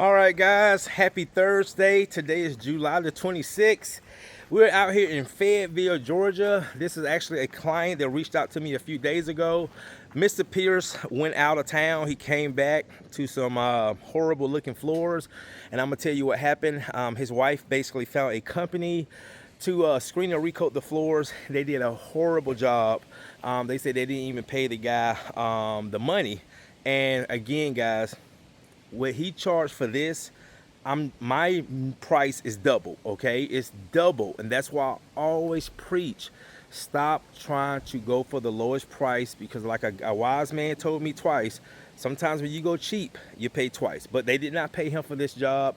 All right, guys, happy Thursday. Today is July the 26th. We're out here in Fayetteville, Georgia. This is actually a client that reached out to me a few days ago. Mr. Pierce went out of town. He came back to some horrible looking floors. And I'm gonna tell you what happened. His wife basically found a company to screen and recoat the floors. They did a horrible job. They said they didn't even pay the guy the money. And again, guys, what he charged for this, my price is double, okay? It's double, and that's why I always preach, stop trying to go for the lowest price, because like a wise man told me twice, sometimes when you go cheap, you pay twice. But they did not pay him for this job.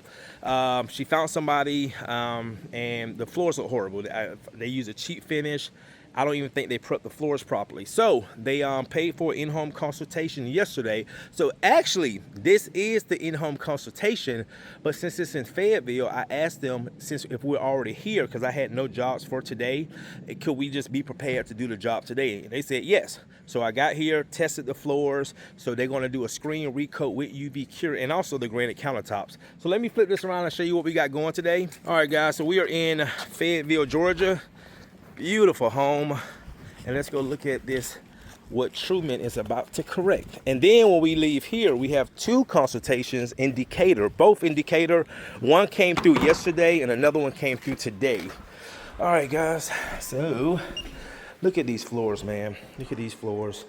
She found somebody, and the floors are horrible. They use a cheap finish. I don't even think they prepped the floors properly. So they paid for an in-home consultation yesterday. So actually, this is the in-home consultation, but since it's in Fayetteville, I asked them, since if we're already here, because I had no jobs for today, could we just be prepared to do the job today? And they said yes. So I got here, tested the floors. So they're gonna do a screen recoat with UV cure and also the granite countertops. So let me flip this around and show you what we got going today. All right, guys, so we are in Fayetteville, Georgia. Beautiful home, and let's go look at this, what Truman is about to correct. And then when we leave here, we have two consultations in Decatur, both in Decatur. One came through yesterday and another one came through today. All right, guys, so look at these floors, man. Look at these floors.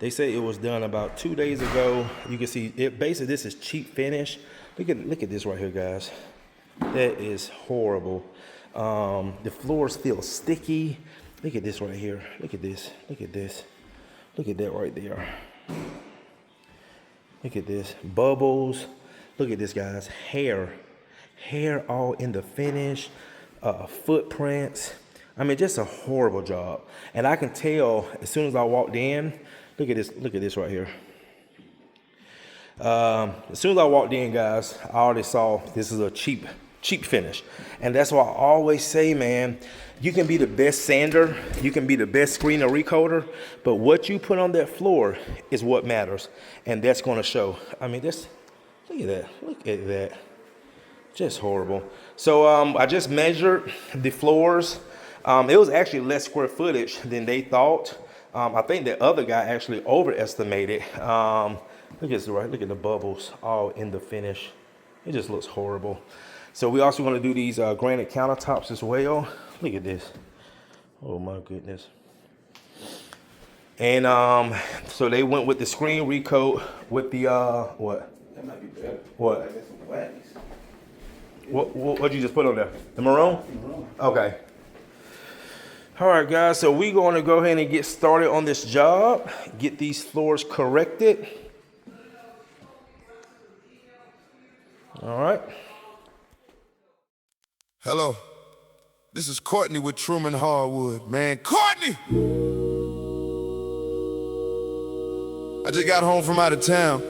They say it was done about 2 days ago. You can see it, basically this is cheap finish. Look at this right here, guys. That is horrible. The floors feel sticky. Look at this right here. Look at this. Look at this. Look at that right there. Look at this. Bubbles. Look at this, guys. Hair all in the finish. Footprints. I mean, just a horrible job. And I can tell as soon as I walked in. Look at this. Look at this right here. As soon as I walked in, guys, I already saw this is a cheap finish. And that's why I always say, man, you can be the best sander, you can be the best screener recoater, but what you put on that floor is what matters, and that's going to show. I mean, just look at that, just horrible. So I just measured the floors. It was actually less square footage than they thought. I think the other guy actually overestimated. Look at this, right? Look at the bubbles all in the finish. It just looks horrible. So we also want to do these granite countertops as well. Look at this. Oh my goodness. And so they went with the screen recoat with the what? That might be better. What? Like some wax. What'd you just put on there? The maroon? Maroon. Okay. All right, guys. So we're going to go ahead and get started on this job. Get these floors corrected. All right. Hello, this is Courtney with Truman Hardwood. Man, Courtney! I just got home from out of town.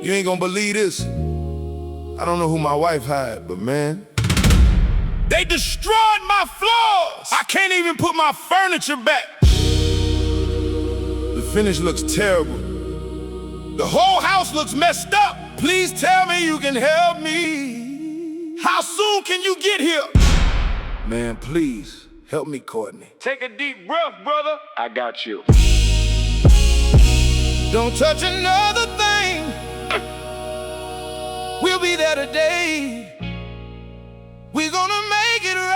You ain't gonna believe this. I don't know who my wife hired, but man, they destroyed my floors! I can't even put my furniture back. The finish looks terrible. The whole house looks messed up. Please tell me you can help me. How soon can you get here? Man, please, help me, Courtney. Take a deep breath, brother. I got you. Don't touch another thing. We'll be there today. We're gonna make it right.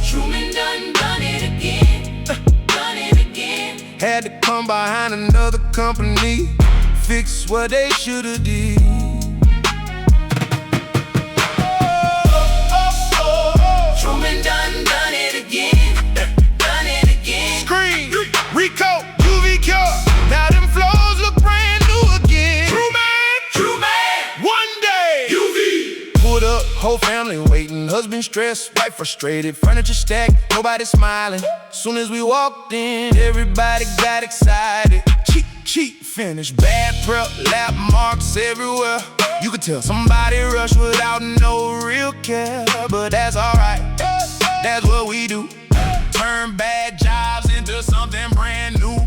Truman done it again. Done it again. Had to come behind another company, fix what they should've did. Truman done it again. Done it again. Screen, recoat, UV cure. Now them floors look brand new again. Truman, one day. UV. Pulled up, whole family waiting. Husband stressed, wife frustrated. Furniture stacked, nobody smiling. Soon as we walked in, everybody got excited. Cheap finish, bad prep, lap marks everywhere. You could tell somebody rushed without no real care. But that's alright, that's what we do. Turn bad jobs into something brand new.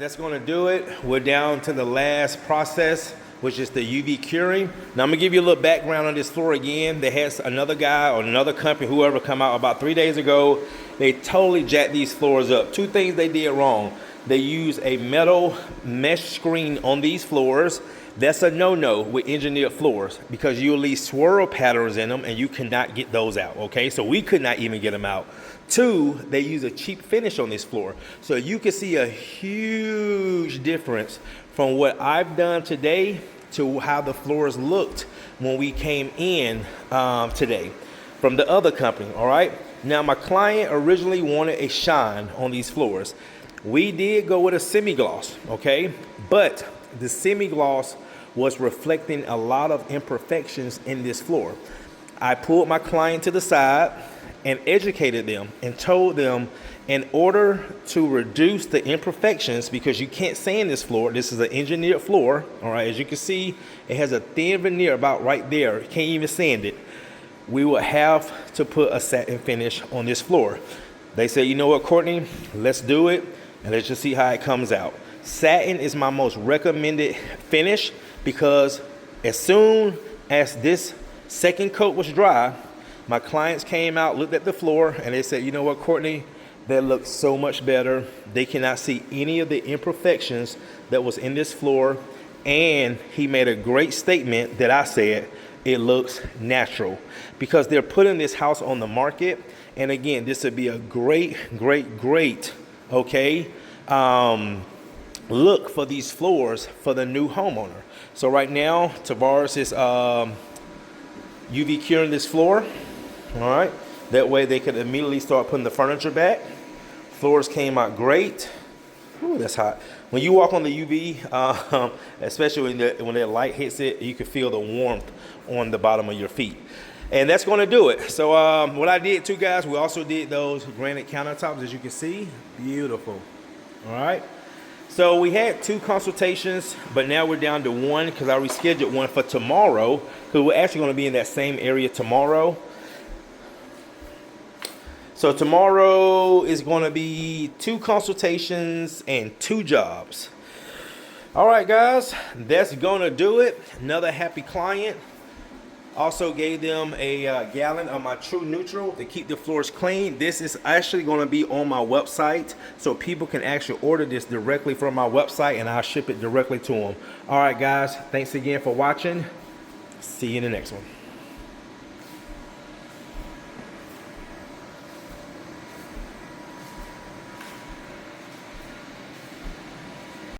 that's gonna do it. We're down to the last process, which is the UV curing. Now I'm gonna give you a little background on this floor again. They had another guy or another company, whoever, come out about 3 days ago. They totally jacked these floors up. Two things they did wrong. They used a metal mesh screen on these floors. That's a no-no with engineered floors because you'll leave swirl patterns in them and you cannot get those out, okay? So we could not even get them out. Two, they use a cheap finish on this floor. So you can see a huge difference from what I've done today to how the floors looked when we came in today from the other company, all right? Now my client originally wanted a shine on these floors. We did go with a semi-gloss, okay? But the semi-gloss was reflecting a lot of imperfections in this floor. I pulled my client to the side and educated them and told them in order to reduce the imperfections, because you can't sand this floor, this is an engineered floor, all right? As you can see, it has a thin veneer about right there. You can't even sand it. We would have to put a satin finish on this floor. They said, you know what, Courtney, let's do it and let's just see how it comes out. Satin is my most recommended finish because as soon as this second coat was dry, my clients came out, looked at the floor, and they said, you know what, Courtney, that looks so much better. They cannot see any of the imperfections that was in this floor. And he made a great statement that I said, it looks natural, because they're putting this house on the market. And again, this would be a great, okay, look for these floors for the new homeowner. So right now, Tavares is UV curing this floor, all right? That way they could immediately start putting the furniture back. Floors came out great. Ooh, that's hot. When you walk on the UV, especially when the light hits it, you can feel the warmth on the bottom of your feet. And that's going to do it. So what I did too, guys, we also did those granite countertops, as you can see. Beautiful. All right. So we had 2 consultations, but now we're down to 1 because I rescheduled one for tomorrow, because we're actually going to be in that same area tomorrow. So tomorrow is going to be 2 consultations and 2 jobs. All right, guys, that's going to do it. Another happy client. Also gave them a gallon of my True Neutral to keep the floors clean. This is actually going to be on my website, so people can actually order this directly from my website, and I'll ship it directly to them. All right, guys, thanks again for watching. See you in the next one.